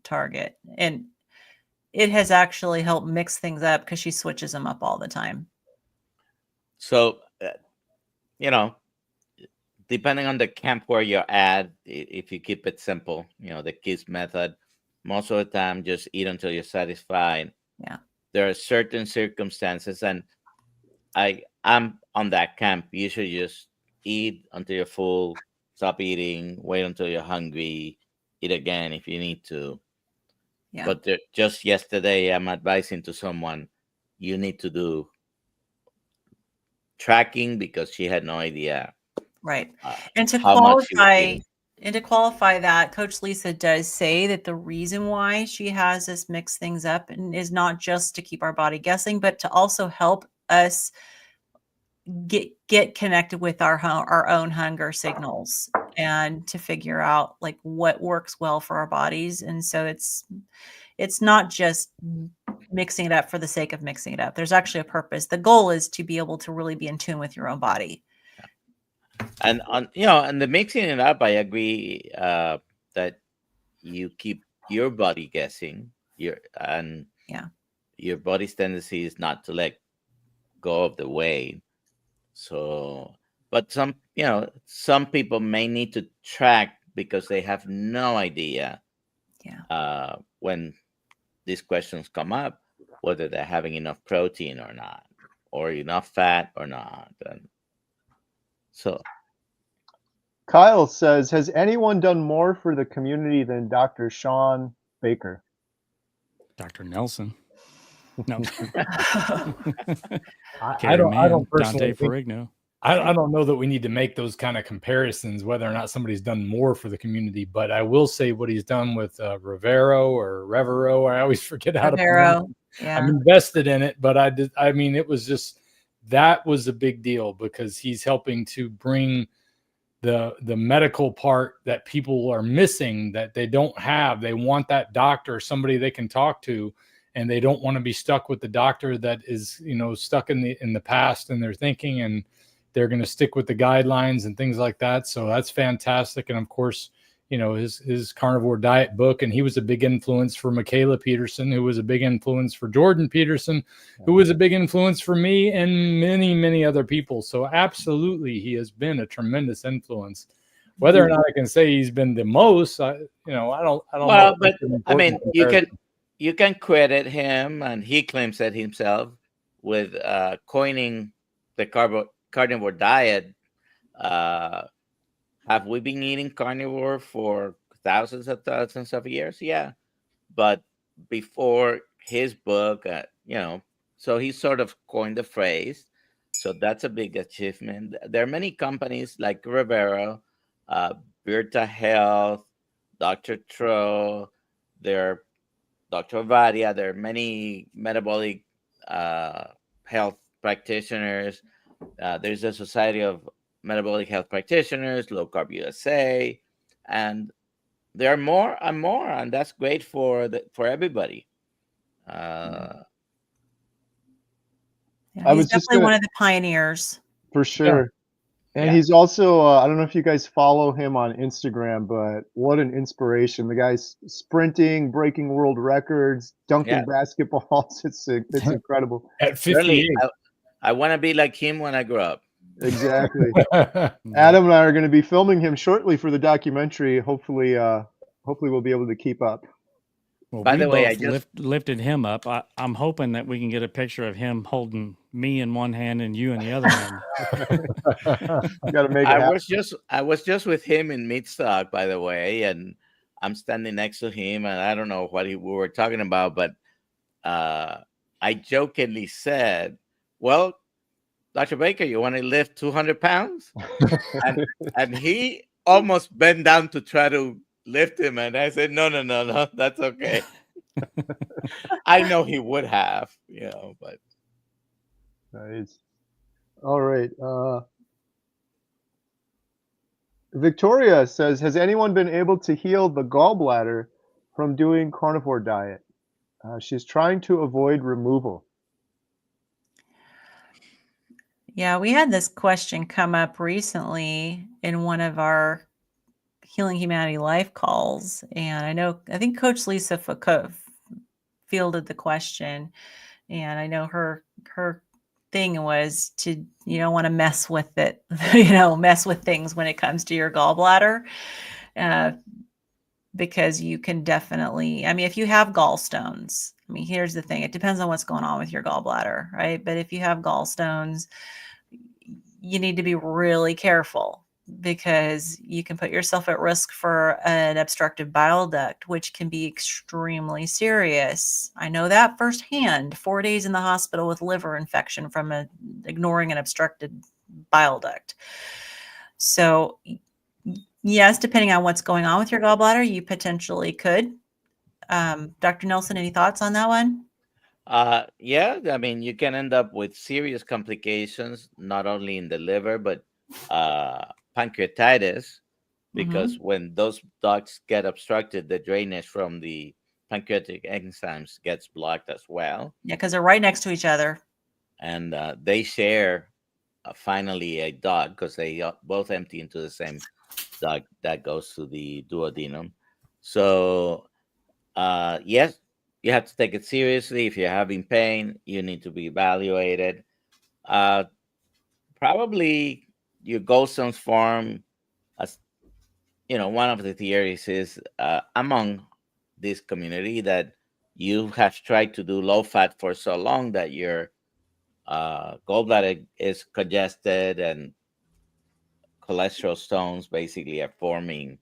target, and it has actually helped mix things up because she switches them up all the time. So, depending on the camp where you're at, if you keep it simple, the KISS method, most of the time, just eat until you're satisfied. Yeah. There are certain circumstances, and I'm on that camp. You should just eat until you're full, stop eating, wait until you're hungry, eat again if you need to. Yeah. But just yesterday, I'm advising to someone, you need to do tracking because she had no idea. Right. And to how much she was qualify eating. and to qualify that, Coach Lisa does say that the reason why she has us mix things up and is not just to keep our body guessing, but to also help us get connected with our own hunger signals and to figure out like what works well for our bodies. And so it's not just mixing it up for the sake of mixing it up. There's actually a purpose. The goal is to be able to really be in tune with your own body. And and the mixing it up, I agree that you keep your body guessing. Your body's tendency is not to let go of the weight. So, but some people may need to track because they have no idea. Yeah. When these questions come up, whether they're having enough protein or not, or enough fat or not, and so. Kyle says, has anyone done more for the community than Dr. Sean Baker? Dr. Nelson. No. I don't personally Dante Ferrigno. I don't know that we need to make those kind of comparisons, whether or not somebody's done more for the community, but I will say what he's done with Revero. I always forget how to pronounce it. Yeah. I'm invested in it, but it was just, that was a big deal because he's helping to bring the medical part that people are missing, that they don't have. They want that doctor, somebody they can talk to, and they don't want to be stuck with the doctor that is, stuck in the past and their thinking, and they're going to stick with the guidelines and things like that. So that's fantastic. And of course, his carnivore diet book, and he was a big influence for Michaela Peterson, who was a big influence for Jordan Peterson, who was a big influence for me and many, many other people. So absolutely, he has been a tremendous influence. Whether or not I can say he's been the most, I don't Well, know. but I mean, you can credit him, and he claims it himself, with coining the carnivore diet. Have we been eating carnivore for thousands of years? Yeah, but before his book, so he sort of coined the phrase. So that's a big achievement. There are many companies like Rivera, Virta Health, Dr. Tro, there, Dr. Varia. There are many metabolic health practitioners. There's a Society of Metabolic Health Practitioners, Low Carb USA, and there are more and more, and that's great for everybody. I he's was just definitely one of the pioneers. for sure. And Yeah. he's also, I don't know if you guys follow him on Instagram, but what an inspiration. The guy's sprinting, breaking world records, dunking basketballs. It's incredible. At 58. Really, I want to be like him when I grow up. Exactly. Adam and I are going to be filming him shortly for the documentary. Hopefully we'll be able to keep up. Well, By we the way, both I just lifted him up. I'm hoping that we can get a picture of him holding me in one hand and you in the other hand. Got to make it happen. I was just with him in Midstock, by the way, and I'm standing next to him, and I don't know what we were talking about, but I jokingly said, "Well, Dr. Baker, you want to lift 200 pounds?" and he almost bent down to try to lift him, and I said, no, that's okay. I know he would have, but Nice. All right. Victoria says, has anyone been able to heal the gallbladder from doing carnivore diet? She's trying to avoid removal. Yeah, we had this question come up recently in one of our Healing Humanity Life calls, and I think Coach Lisa fielded the question, and I know her thing was to want to mess with it, mess with things when it comes to your gallbladder, because you can definitely, if you have gallstones, here's the thing, it depends on what's going on with your gallbladder, right? But if you have gallstones, you need to be really careful, because you can put yourself at risk for an obstructive bile duct, which can be extremely serious. I know that firsthand. 4 days in the hospital with liver infection from ignoring an obstructed bile duct. So yes, depending on what's going on with your gallbladder, you potentially could. Dr. Nelson, any thoughts on that one? Yeah, you can end up with serious complications, not only in the liver, but pancreatitis, because when those ducts get obstructed, the drainage from the pancreatic enzymes gets blocked as well. Yeah, because they're right next to each other. And they share finally a duct, because they both empty into the same duct that goes to the duodenum. So yes, you have to take it seriously. If you're having pain, you need to be evaluated. Probably your gallstones form, as one of the theories is among this community that you have tried to do low fat for so long that your gallbladder is congested, and cholesterol stones basically are forming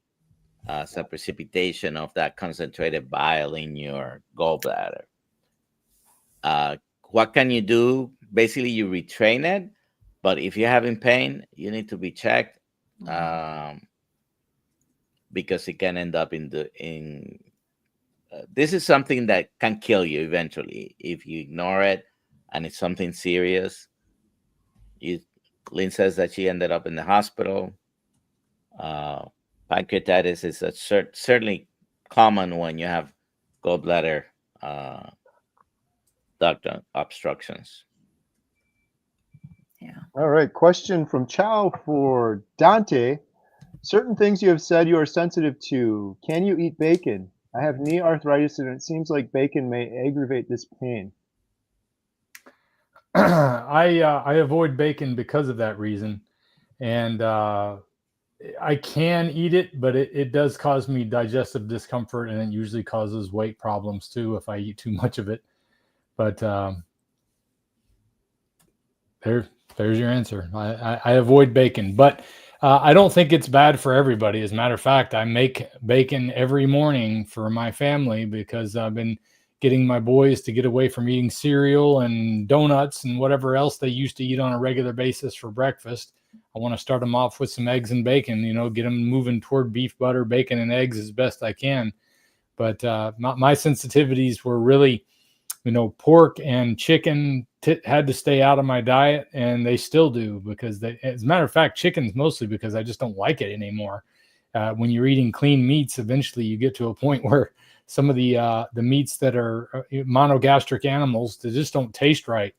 some precipitation of that concentrated bile in your gallbladder. What can you do? Basically, you retrain it, but if you're having pain, you need to be checked, because it can end up this is something that can kill you eventually if you ignore it, and it's something serious. Lynn says that she ended up in the hospital. Pancreatitis is certainly common when you have gallbladder duct obstructions. Yeah. All right. Question from Chow for Dante. Certain things you have said you are sensitive to. Can you eat bacon? I have knee arthritis and it seems like bacon may aggravate this pain. I avoid bacon because of that reason, and I can eat it, but it does cause me digestive discomfort, and it usually causes weight problems too if I eat too much of it. But there's your answer. I avoid bacon, but I don't think it's bad for everybody. As a matter of fact, I make bacon every morning for my family because I've been getting my boys to get away from eating cereal and donuts and whatever else they used to eat on a regular basis for breakfast. I want to start them off with some eggs and bacon, get them moving toward beef, butter, bacon, and eggs as best I can. But my sensitivities were really, pork and chicken had to stay out of my diet, and they still do because as a matter of fact, chicken's mostly because I just don't like it anymore. When you're eating clean meats, eventually you get to a point where some of the meats that are monogastric animals, they just don't taste right.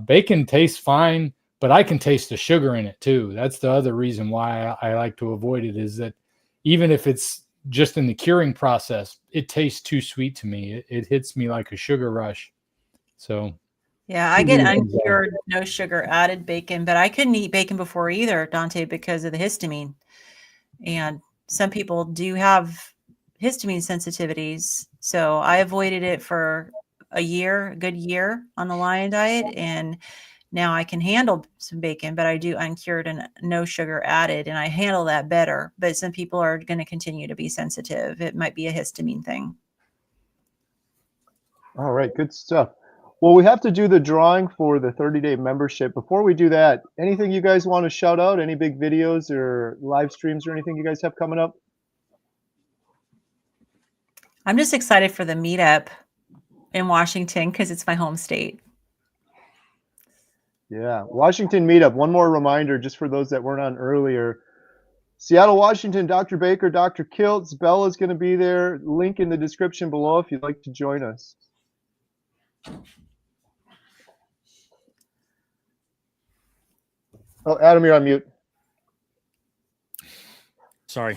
Bacon tastes fine, but I can taste the sugar in it too. That's the other reason why I like to avoid it, is that even if it's just in the curing process, it tastes too sweet to me. It hits me like a sugar rush. So Yeah, I get uncured, no sugar added bacon, but I couldn't eat bacon before either, Dante, because of the histamine. And some people do have histamine sensitivities. So I avoided it for a good year on the Lion diet. And now I can handle some bacon, but I do uncured and no sugar added, and I handle that better. But some people are going to continue to be sensitive. It might be a histamine thing. All right, good stuff. Well, we have to do the drawing for the 30-day membership. Before we do that, anything you guys want to shout out? Any big videos or live streams or anything you guys have coming up? I'm just excited for the meetup in Washington because it's my home state. Yeah, Washington meetup. One more reminder, just for those that weren't on earlier. Seattle, Washington, Dr. Baker, Dr. Kiltz, Bella's going to be there. Link in the description below if you'd like to join us. Oh, Adam, you're on mute. Sorry.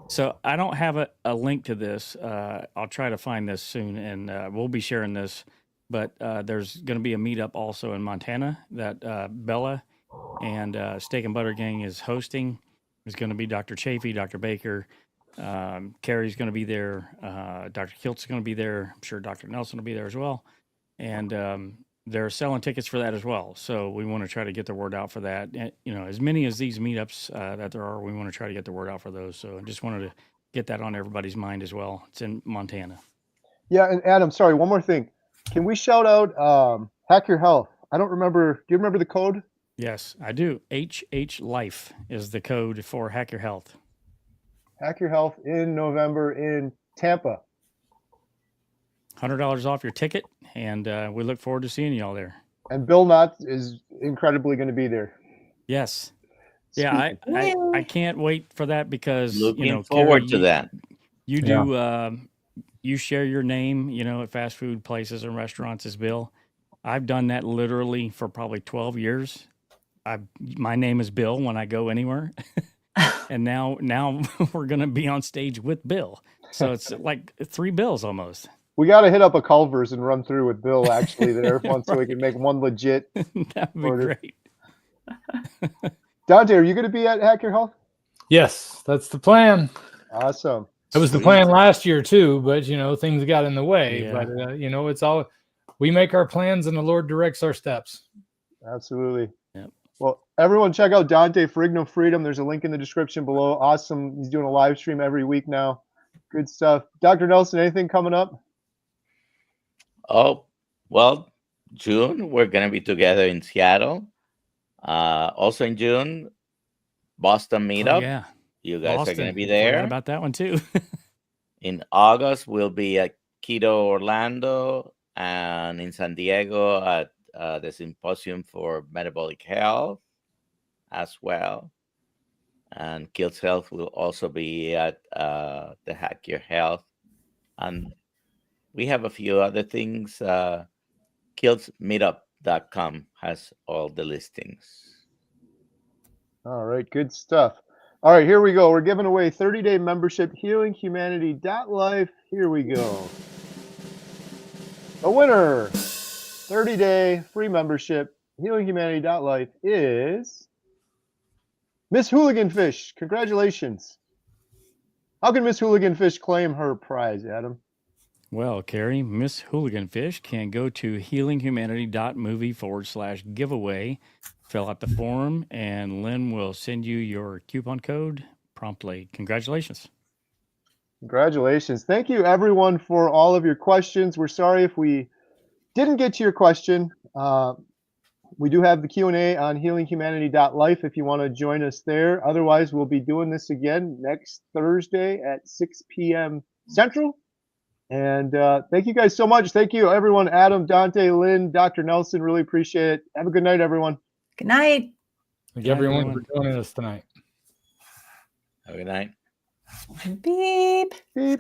So I don't have a link to this. I'll try to find this soon, and we'll be sharing this. But there's going to be a meetup also in Montana that Bella and Steak and Butter Gang is hosting. There's going to be Dr. Chafee, Dr. Baker, Carrie's going to be there, Dr. Kilt's going to be there. I'm sure Dr. Nelson will be there as well. And they're selling tickets for that as well. So we want to try to get the word out for that. And, as many as these meetups that there are, we want to try to get the word out for those. So I just wanted to get that on everybody's mind as well. It's in Montana. Yeah, and Adam, sorry, one more thing. Can we shout out Hack Your Health? I don't remember. Do you remember the code? Yes, I do. HH Life is the code for Hack Your Health. Hack Your Health in November in Tampa. $100 off your ticket, and we look forward to seeing y'all there. And Bill Knott is incredibly going to be there. Yes. Yeah, I can't wait for that because looking forward Carrie, to that. You do you share your name, at fast food places and restaurants as Bill. I've done that literally for probably 12 years. My name is Bill when I go anywhere. And now we're going to be on stage with Bill. So it's like 3 Bills almost. We got to hit up a Culver's and run through with Bill actually there once so we can make one legit. That would be order. great. Dante, are you going to be at Hack Your Health? Yes, that's the plan. Awesome. It was the plan last year too, but things got in the way. Yeah. But it's all, we make our plans and the Lord directs our steps. Absolutely. Yep. Well, everyone check out Dante for Igno Freedom. There's a link in the description below. Awesome. He's doing a live stream every week now. Good stuff. Dr. Nelson, anything coming up? Oh, well, June, we're going to be together in Seattle. Also in June, Boston meetup. Oh, yeah. You guys Boston. are going to be Forgot there. about that one too. In August, we'll be at Keto Orlando, and in San Diego at the Symposium for Metabolic Health as well. and Kills Health will also be at the Hack Your Health. And we have a few other things. Killsmeetup.com has all the listings. All right, good stuff. All right, here we go. We're giving away 30-day membership, healinghumanity.life. Here we go. The winner, 30-day free membership, healinghumanity.life is Miss Hooligan Fish. Congratulations. How can Miss Hooligan Fish claim her prize, Adam? Well, Carrie, Miss Hooliganfish can go to healinghumanity.movie/giveaway, fill out the form, and Lynn will send you your coupon code promptly. Congratulations. Congratulations. Thank you, everyone, for all of your questions. We're sorry if we didn't get to your question. We do have the Q&A on healinghumanity.life if you want to join us there. Otherwise, we'll be doing this again next Thursday at 6 p.m. Central. And thank you guys so much. Thank you, everyone. Adam, Dante, Lynn, Dr. Nelson. Really appreciate it. Have a good night, everyone. Good night. Thank Good night, everyone everyone. for joining us tonight. Have a good night. Beep. Beep.